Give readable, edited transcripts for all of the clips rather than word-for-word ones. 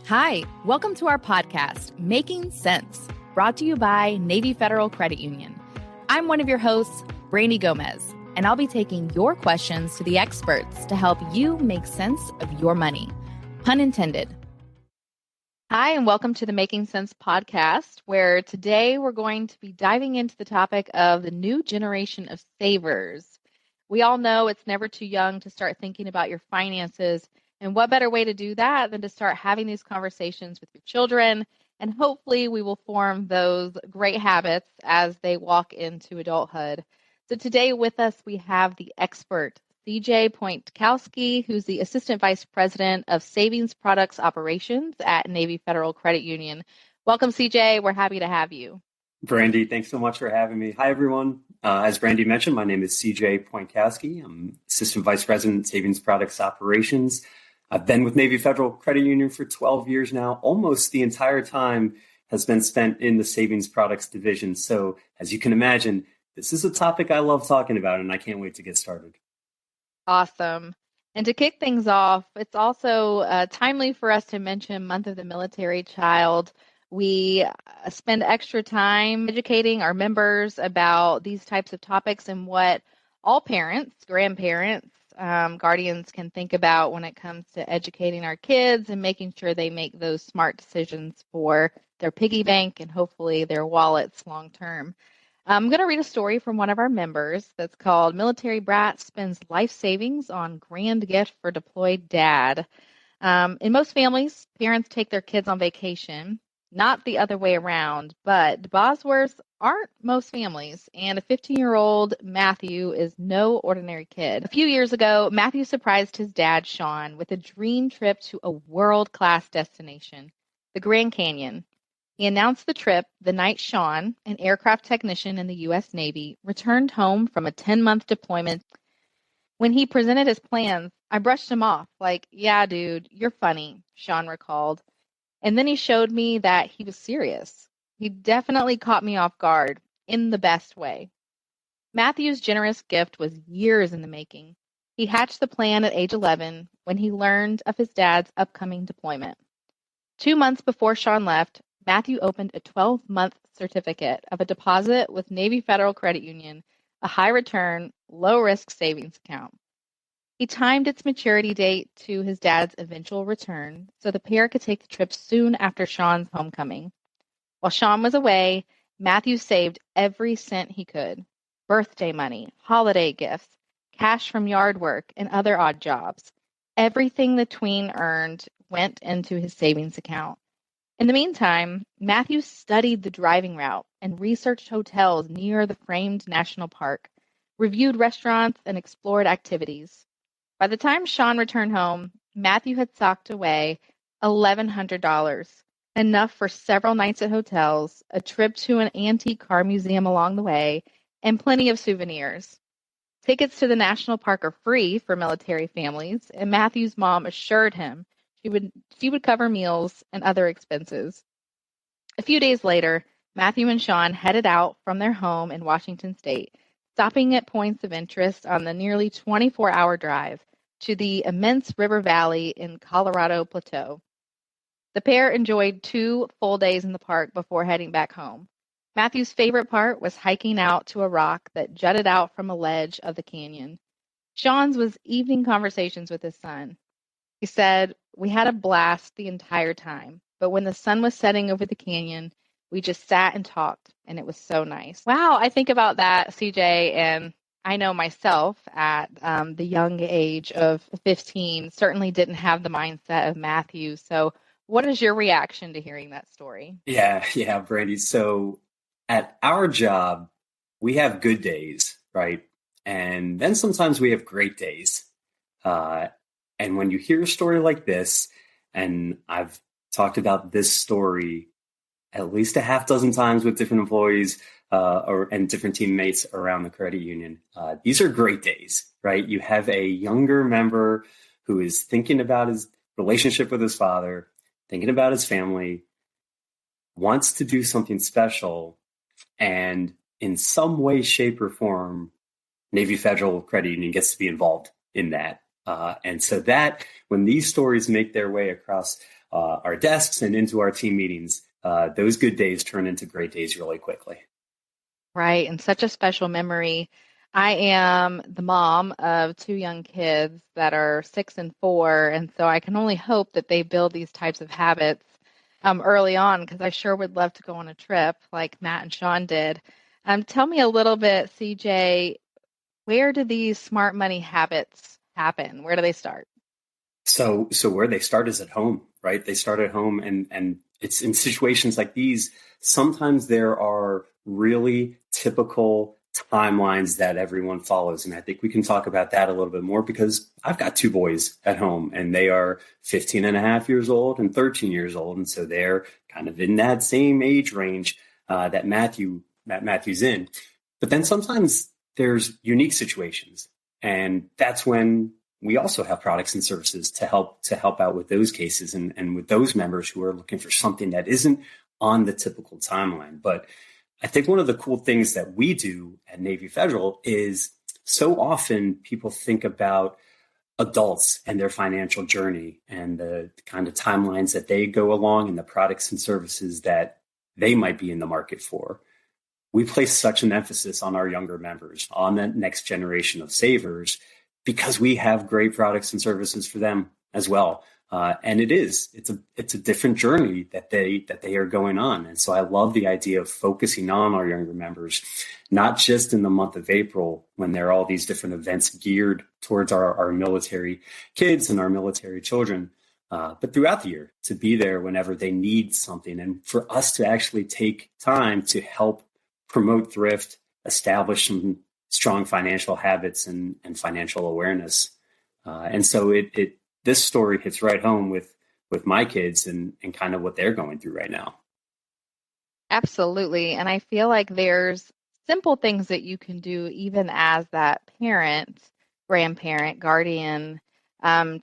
Hi, welcome to our podcast, Making Sense, brought to you by Navy Federal Credit Union. I'm one of your hosts, Brandi Gomez, and I'll be taking your questions to the experts to help you make sense of your money. Pun intended. Hi, and welcome to the Making Sense podcast, where today we're going to be diving into the topic of the new generation of savers. We all know it's never too young to start thinking about your finances. And what better way to do that than to start having these conversations with your children? And hopefully we will form those great habits as they walk into adulthood. So today with us, we have the expert, Pointkowski, who's the Assistant Vice President of Savings Products Operations at Navy Federal Credit Union. Welcome, CJ. We're happy to have you. Brandi, thanks so much for having me. Hi, everyone. As Brandi mentioned, my name is CJ Pointkowski. I'm Assistant Vice President, Savings Products Operations. I've been with Navy Federal Credit Union for 12 years now. Almost the entire time has been spent in the savings products division. So as you can imagine, this is a topic I love talking about, and I can't wait to get started. Awesome. And to kick things off, it's also timely for us to mention Month of the Military Child. We spend extra time educating our members about these types of topics and what all parents, grandparents, guardians can think about when it comes to educating our kids and making sure they make those smart decisions for their piggy bank and hopefully their wallets long term. I'm going to read a story from one of our members that's called Military Brat Spends Life Savings on Grand Gift for Deployed Dad. In most families, parents take their kids on vacation, not the other way around, but Bosworths aren't most families, and a 15-year-old Matthew is no ordinary kid. A few years ago, Matthew surprised his dad, Sean, with a dream trip to a world-class destination, the Grand Canyon. He announced the trip the night Sean, an aircraft technician in the U.S. Navy, returned home from a 10-month deployment. When he presented his plans, I brushed him off, like, yeah, dude, you're funny, Sean recalled. And then he showed me that he was serious. He definitely caught me off guard in the best way. Matthew's generous gift was years in the making. He hatched the plan at age 11 when he learned of his dad's upcoming deployment. 2 months before Sean left, Matthew opened a 12-month certificate of a deposit with Navy Federal Credit Union, a high-return, low-risk savings account. He timed its maturity date to his dad's eventual return so the pair could take the trip soon after Sean's homecoming. While Sean was away, Matthew saved every cent he could. Birthday money, holiday gifts, cash from yard work, and other odd jobs. Everything the tween earned went into his savings account. In the meantime, Matthew studied the driving route and researched hotels near the famed national park, reviewed restaurants, and explored activities. By the time Sean returned home, Matthew had socked away $1,100, enough for several nights at hotels, a trip to an antique car museum along the way, and plenty of souvenirs. Tickets to the national park are free for military families, and Matthew's mom assured him she would cover meals and other expenses. A few days later, Matthew and Sean headed out from their home in Washington State, stopping at points of interest on the nearly 24-hour drive to the immense river valley in Colorado Plateau. The pair enjoyed 2 full days in the park before heading back home. Matthew's favorite part was hiking out to a rock that jutted out from a ledge of the canyon. Sean's was evening conversations with his son. He said, "We had a blast the entire time, but when the sun was setting over the canyon, we just sat and talked, and it was so nice." Wow, I think about that, CJ, and I know myself at the young age of 15 certainly didn't have the mindset of Matthew. So what is your reaction to hearing that story? Yeah, Brandi. So at our job, we have good days, right? And then sometimes we have great days. And when you hear a story like this, and I've talked about this story at least a half dozen times with different employees and different teammates around the credit union, these are great days, right? You have a younger member who is thinking about his relationship with his father, thinking about his family, wants to do something special, and in some way, shape, or form, Navy Federal Credit Union gets to be involved in that. And so that when these stories make their way across our desks and into our team meetings, those good days turn into great days really quickly. Right. And such a special memory. I am the mom of two young kids that are 6 and 4. And so I can only hope that they build these types of habits early on, because I sure would love to go on a trip like Matt and Sean did. Tell me a little bit, CJ, where do these smart money habits happen? Where do they start? So where they start is at home, right? They start at home, and it's in situations like these. Sometimes there are really typical timelines that everyone follows. And I think we can talk about that a little bit more because I've got two boys at home and they are 15 and a half years old and 13 years old. And so they're kind of in that same age range that Matthew's in. But then sometimes there's unique situations. And that's when we also have products and services to help out with those cases and with those members who are looking for something that isn't on the typical timeline. But I think one of the cool things that we do at Navy Federal is so often people think about adults and their financial journey and the kind of timelines that they go along and the products and services that they might be in the market for. We place such an emphasis on our younger members, on the next generation of savers, because we have great products and services for them as well. And it's a different journey that they are going on. And so I love the idea of focusing on our younger members, not just in the month of April when there are all these different events geared towards our military kids and our military children, but throughout the year to be there whenever they need something. And for us to actually take time to help promote thrift, establish some strong financial habits and financial awareness. And so this story hits right home with my kids and kind of what they're going through right now. Absolutely. And I feel like there's simple things that you can do even as that parent, grandparent, guardian,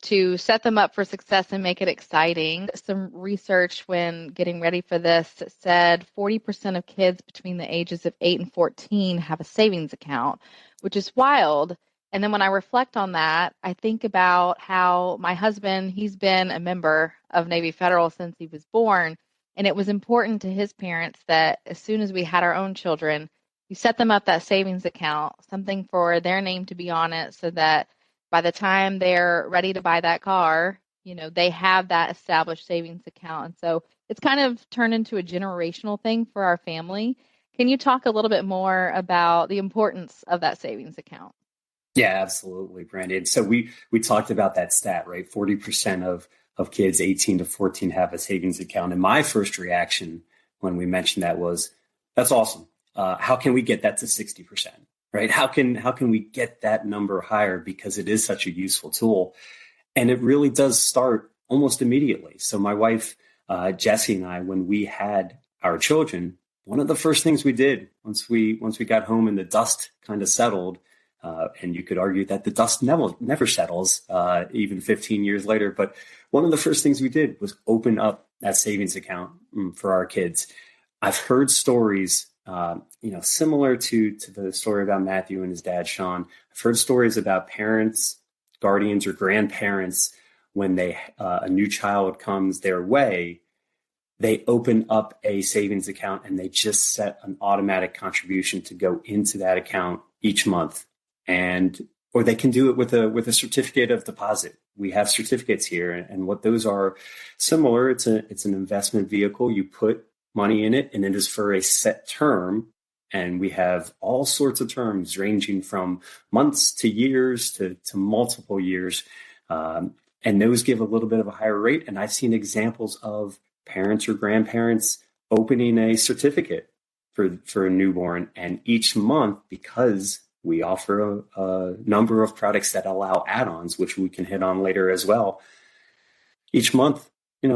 to set them up for success and make it exciting. Some research when getting ready for this said 40% of kids between the ages of 8 and 14 have a savings account, which is wild. And then when I reflect on that, I think about how my husband, he's been a member of Navy Federal since he was born. And it was important to his parents that as soon as we had our own children, you set them up that savings account, something for their name to be on it so that by the time they're ready to buy that car, they have that established savings account. And so it's kind of turned into a generational thing for our family. Can you talk a little bit more about the importance of that savings account? Yeah, absolutely, Brandi. And so we talked about that stat, right? 40% of kids 18 to 14 have a savings account. And my first reaction when we mentioned that was, that's awesome. How can we get that to 60%, right? How can we get that number higher? Because it is such a useful tool. And it really does start almost immediately. So my wife, Jessie, and I, when we had our children, one of the first things we did once we got home and the dust kind of settled, and you could argue that the dust never settles, even 15 years later. But one of the first things we did was open up that savings account for our kids. I've heard stories, similar to the story about Matthew and his dad, Sean. I've heard stories about parents, guardians, or grandparents when a new child comes their way. They open up a savings account and they just set an automatic contribution to go into that account each month. Or they can do it with a certificate of deposit. We have certificates here, and what those are similar. It's an investment vehicle. You put money in it, and it is for a set term. And we have all sorts of terms ranging from months to years to multiple years, and those give a little bit of a higher rate. And I've seen examples of parents or grandparents opening a certificate for a newborn, and each month, because we offer a number of products that allow add-ons, which we can hit on later as well. Each month,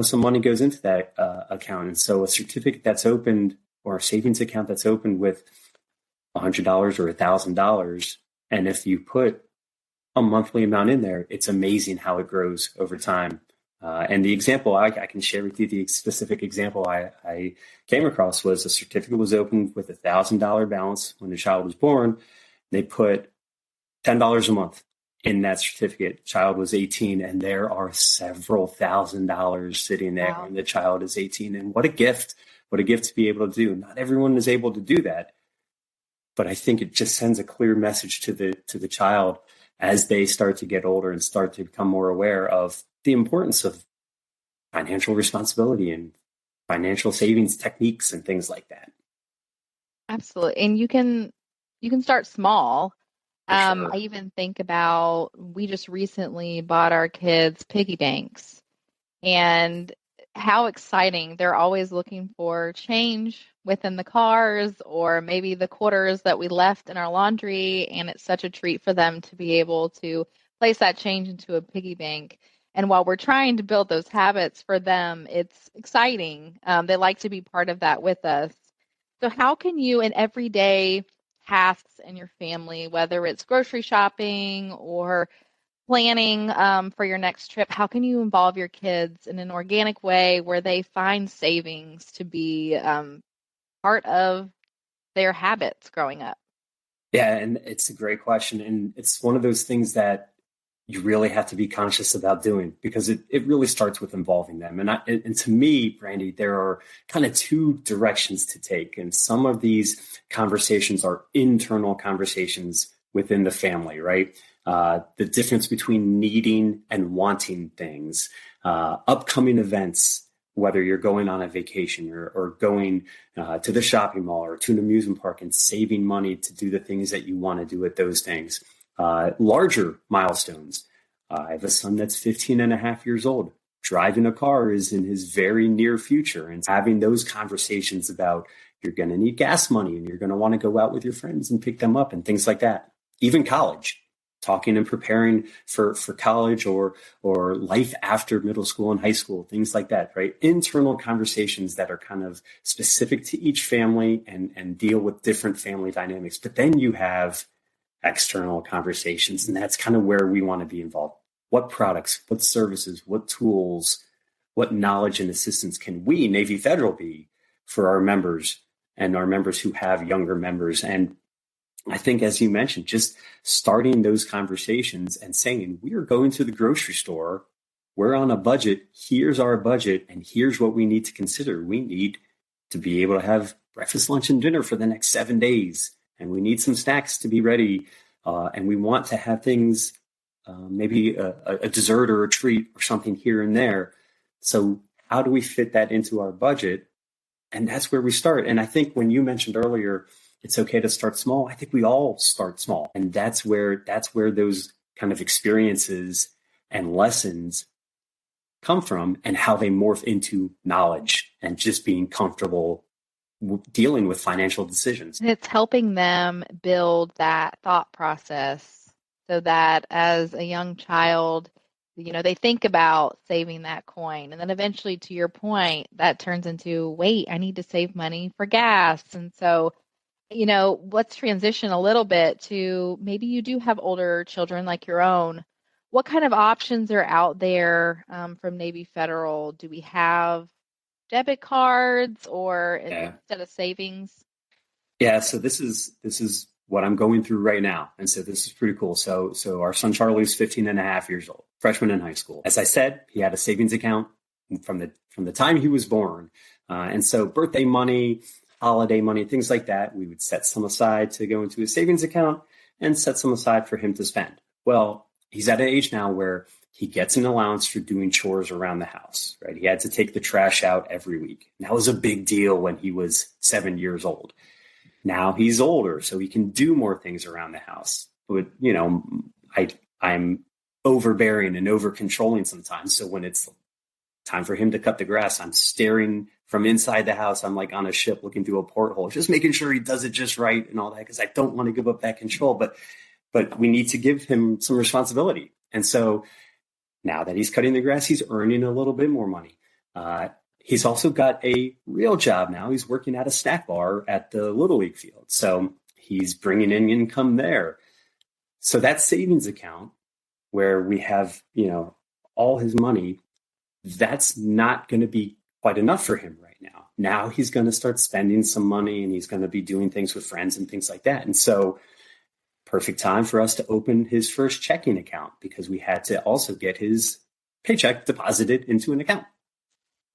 some money goes into that account. And so a certificate that's opened or a savings account that's opened with $100 or $1,000, and if you put a monthly amount in there, it's amazing how it grows over time. And the example I can share with you, the specific example I came across was a certificate was opened with $1,000 balance when the child was born. They put $10 a month in that certificate, child was 18, and there are several $1,000s sitting there, Wow. and the child is 18. And what a gift! What a gift to be able to do. Not everyone is able to do that, but I think it just sends a clear message to the child as they start to get older and start to become more aware of the importance of financial responsibility and financial savings techniques and things like that. Absolutely. And you can start small. For sure. I even think about we just recently bought our kids piggy banks. And how exciting. They're always looking for change within the cars or maybe the quarters that we left in our laundry. And it's such a treat for them to be able to place that change into a piggy bank. And while we're trying to build those habits for them, it's exciting. They like to be part of that with us. So, how can you, in everyday tasks in your family, whether it's grocery shopping or planning for your next trip, how can you involve your kids in an organic way where they find savings to be part of their habits growing up? Yeah, and it's a great question. And it's one of those things that you really have to be conscious about doing because it really starts with involving them. And to me, Brandi, there are kind of two directions to take. And some of these conversations are internal conversations within the family, right? The difference between needing and wanting things, upcoming events, whether you're going on a vacation or going to the shopping mall or to an amusement park and saving money to do the things that you want to do at those things. Larger milestones. I have a son that's 15 and a half years old. Driving a car is in his very near future. And having those conversations about you're going to need gas money and you're going to want to go out with your friends and pick them up and things like that. Even college, talking and preparing for college or life after middle school and high school, things like that, right? Internal conversations that are kind of specific to each family and deal with different family dynamics. But then you have external conversations, and that's kind of where we want to be involved. What products, what services, what tools, what knowledge and assistance can we, Navy Federal, be for our members and our members who have younger members? And I think, as you mentioned, just starting those conversations and saying, we are going to the grocery store. We're on a budget. Here's our budget. And here's what we need to consider. We need to be able to have breakfast, lunch, and dinner for the next 7 days. And we need some snacks to be ready. And we want to have things, maybe a dessert or a treat or something here and there. So how do we fit that into our budget? And that's where we start. And I think when you mentioned earlier, it's okay to start small. I think we all start small. And that's where those kind of experiences and lessons come from and how they morph into knowledge and just being comfortable dealing with financial decisions. And it's helping them build that thought process so that as a young child, they think about saving that coin. And then eventually, to your point, that turns into, wait, I need to save money for gas. And so, let's transition a little bit to maybe you do have older children like your own. What kind of options are out there from Navy Federal? Do we have debit cards or Yeah. instead of savings? Yeah. So this is what I'm going through right now. And so this is pretty cool. So our son Charlie's 15 and a half years old, freshman in high school. As I said, he had a savings account from the time he was born. And so birthday money, holiday money, things like that, we would set some aside to go into a savings account and set some aside for him to spend. Well, he's at an age now where he gets an allowance for doing chores around the house, right? He had to take the trash out every week. And that was a big deal when he was 7 years old. Now he's older, so he can do more things around the house. But, I'm overbearing and over controlling sometimes. So when it's time for him to cut the grass, I'm staring from inside the house. I'm like on a ship looking through a porthole, just making sure he does it just right and all that, because I don't want to give up that control. But we need to give him some responsibility. And so now that he's cutting the grass, he's earning a little bit more money. He's also got a real job now. He's working at a snack bar at the Little League field. So he's bringing in income there. So that savings account where we have, all his money, that's not going to be quite enough for him right now. Now he's going to start spending some money and he's going to be doing things with friends and things like that. And so Perfect time for us to open his first checking account because we had to also get his paycheck deposited into an account.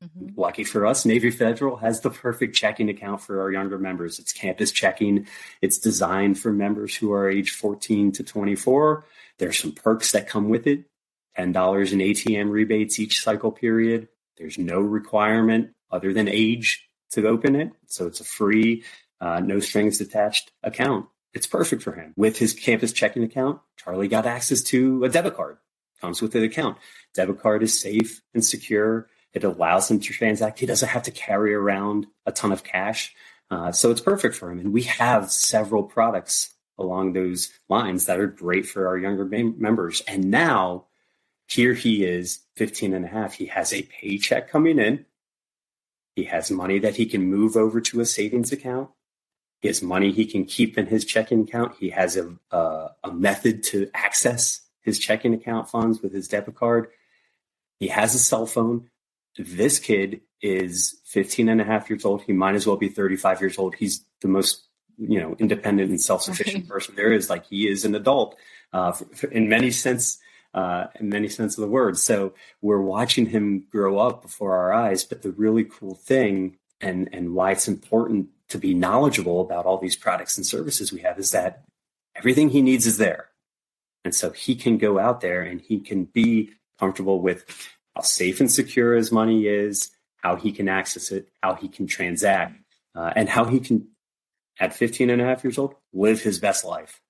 Mm-hmm. Lucky for us, Navy Federal has the perfect checking account for our younger members. It's campus checking. It's designed for members who are age 14 to 24. There's some perks that come with it. $10 in ATM rebates each cycle period. There's no requirement other than age to open it. So it's a free, no strings attached account. It's perfect for him. With his campus checking account, Charlie got access to a debit card. Comes with an account. Debit card is safe and secure. It allows him to transact. He doesn't have to carry around a ton of cash. So it's perfect for him. And we have several products along those lines that are great for our younger members. And now here he is, 15 and a half. He has a paycheck coming in. He has money that he can move over to a savings account. He has money he can keep in his checking account. He has a method to access his checking account funds with his debit card. He has a cell phone. This kid is 15 and a half years old. He might as well be 35 years old. He's the most, independent and self-sufficient person there is. Like, he is an adult in many sense of the word. So we're watching him grow up before our eyes. But the really cool thing and why it's important to be knowledgeable about all these products and services we have is that everything he needs is there. And so he can go out there and he can be comfortable with how safe and secure his money is, how he can access it, how he can transact, and how he can, at 15 and a half years old, live his best life.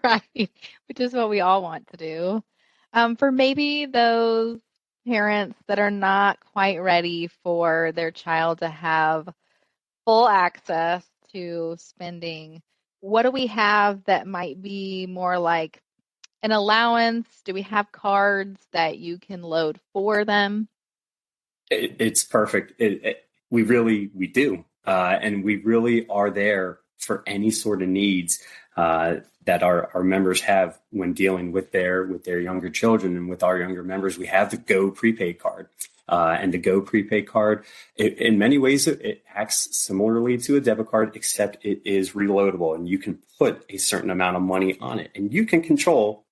Right, which is what we all want to do. For maybe those parents that are not quite ready for their child to have full access to spending, what do we have that might be more like an allowance? Do we have cards that you can load for them? It's perfect. We do. And we really are there for any sort of needs that our members have when dealing with their younger children. And with our younger members, we have the Go prepaid card. And the Go prepaid card, in many ways, it acts similarly to a debit card, except it is reloadable. And you can put a certain amount of money on it. And you can control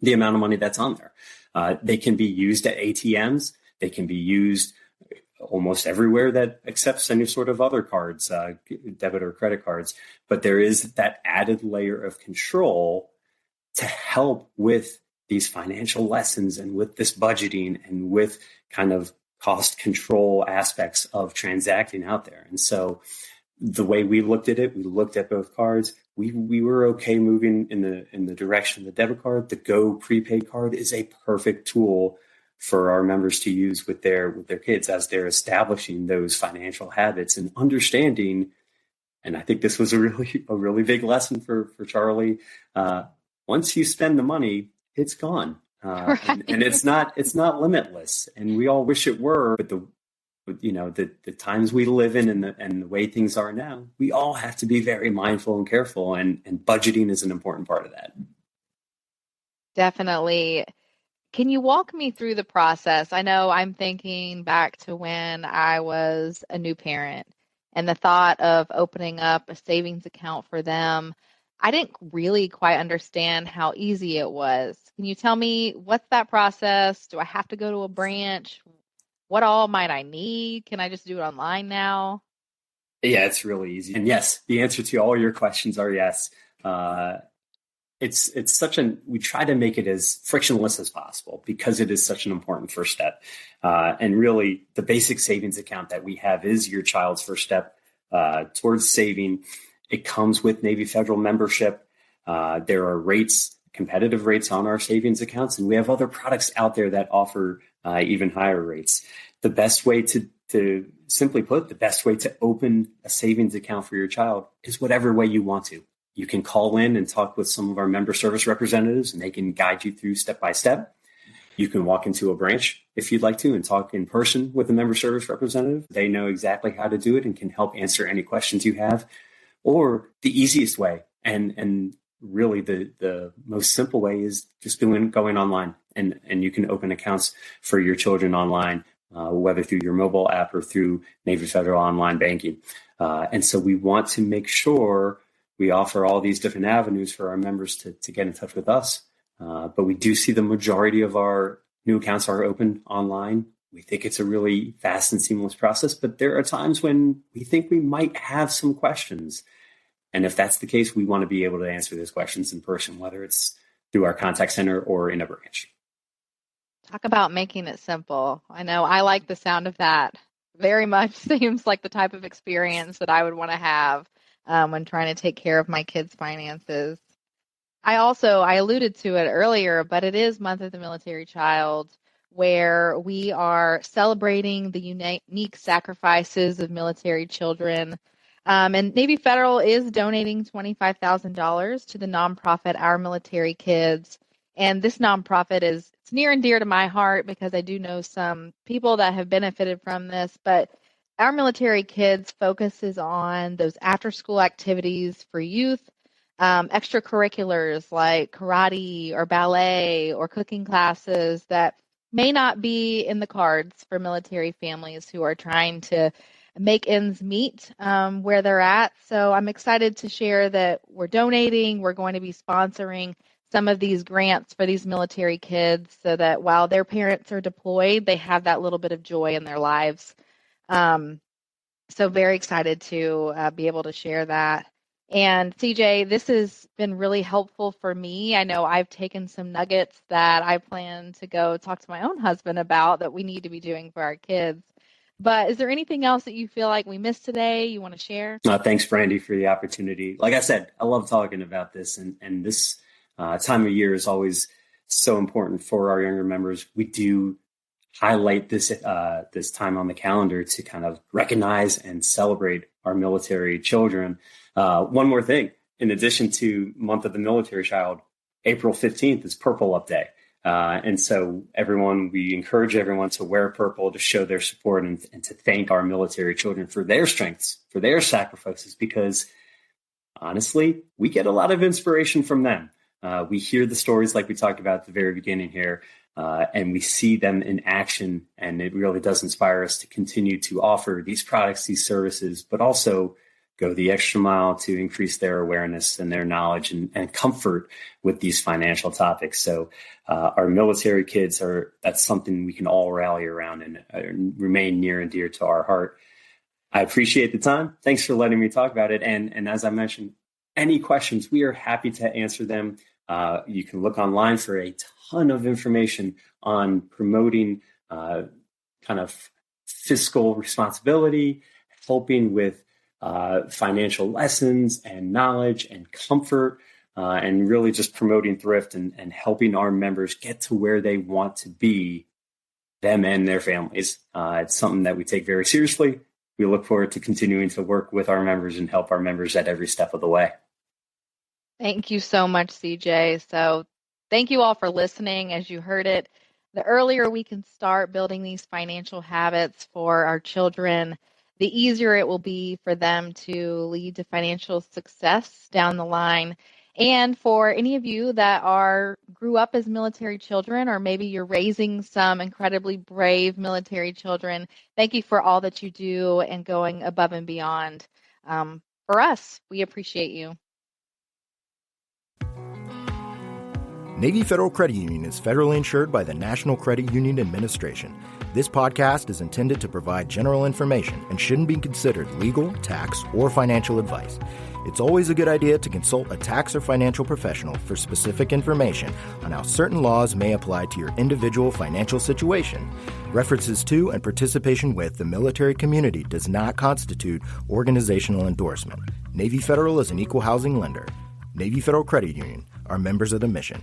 the amount of money that's on there. They can be used at ATMs. They can be used almost everywhere that accepts any sort of other cards, debit or credit cards. But there is that added layer of control to help with these financial lessons and with this budgeting and with kind of cost control aspects of transacting out there. And so the way we looked at it, we looked at both cards. We were okay moving in the direction of the debit card. The Go prepaid card is a perfect tool for our members to use with their kids as they're establishing those financial habits and understanding. And I think this was a really big lesson for Charlie. Once you spend the money, it's gone, right. and it's not limitless. And we all wish it were, but the times we live in and the way things are now, we all have to be very mindful and careful. And budgeting is an important part of that. Definitely. Can you walk me through the process? I know I'm thinking back to when I was a new parent and the thought of opening up a savings account for them. I didn't really quite understand how easy it was. Can you tell me, what's that process? Do I have to go to a branch? What all might I need? Can I just do it online now? Yeah, it's really easy. And yes, the answer to all your questions are yes. We try to make it as frictionless as possible because it is such an important first step. And really, the basic savings account that we have is your child's first step towards saving. It comes with Navy Federal membership. There are competitive rates on our savings accounts, and we have other products out there that offer even higher rates. The best way simply put, the best way to open a savings account for your child is whatever way you want to. You can call in and talk with some of our member service representatives, and they can guide you through step by step. You can walk into a branch if you'd like to and talk in person with a member service representative. They know exactly how to do it and can help answer any questions you have. Or the easiest way, and really the most simple way, is just going online. And you can open accounts for your children online, whether through your mobile app or through Navy Federal online banking. And so we want to make sure we offer all these different avenues for our members to get in touch with us. But we do see the majority of our new accounts are open online. We think it's a really fast and seamless process, but there are times when we think we might have some questions. And if that's the case, we want to be able to answer those questions in person, whether it's through our contact center or in a branch. Talk about making it simple. I know I like the sound of that. Very much seems like the type of experience that I would want to have when trying to take care of my kids' finances. I alluded to it earlier, but it is Month of the Military Child, where we are celebrating the unique sacrifices of military children. And Navy Federal is donating $25,000 to the nonprofit Our Military Kids. And this nonprofit it's near and dear to my heart because I do know some people that have benefited from this. But Our Military Kids focuses on those after-school activities for youth, extracurriculars like karate or ballet or cooking classes that may not be in the cards for military families who are trying to make ends meet where they're at. So I'm excited to share that we're donating. We're going to be sponsoring some of these grants for these military kids so that while their parents are deployed, they have that little bit of joy in their lives. So very excited to be able to share that. And CJ, this has been really helpful for me. I know I've taken some nuggets that I plan to go talk to my own husband about that we need to be doing for our kids. But is there anything else that you feel like we missed today you want to share? Thanks, Brandi, for the opportunity. Like I said, I love talking about this, and this time of year is always so important for our younger members. We do highlight this time on the calendar to kind of recognize and celebrate our military children. One more thing, in addition to Month of the Military Child, April 15th is Purple Up Day. And so we encourage everyone to wear purple to show their support and to thank our military children for their strengths, for their sacrifices, because honestly, we get a lot of inspiration from them. We hear the stories like we talked about at the very beginning here, and we see them in action, and it really does inspire us to continue to offer these products, these services, but also go the extra mile to increase their awareness and their knowledge and comfort with these financial topics. So our military kids that's something we can all rally around and remain near and dear to our heart. I appreciate the time. Thanks for letting me talk about it. And as I mentioned, any questions, we are happy to answer them. You can look online for a ton of information on promoting kind of fiscal responsibility, helping with financial lessons and knowledge and comfort, and really just promoting thrift and helping our members get to where they want to be, them and their families. It's something that we take very seriously. We look forward to continuing to work with our members and help our members at every step of the way. Thank you so much, CJ. So thank you all for listening. As you heard it, the earlier we can start building these financial habits for our children, the easier it will be for them to lead to financial success down the line. And for any of you that grew up as military children, or maybe you're raising some incredibly brave military children, thank you for all that you do and going above and beyond. For us, we appreciate you. Navy Federal Credit Union is federally insured by the National Credit Union Administration. This podcast is intended to provide general information and shouldn't be considered legal, tax, or financial advice. It's always a good idea to consult a tax or financial professional for specific information on how certain laws may apply to your individual financial situation. References to and participation with the military community does not constitute organizational endorsement. Navy Federal is an equal housing lender. Navy Federal Credit Union are members of the mission.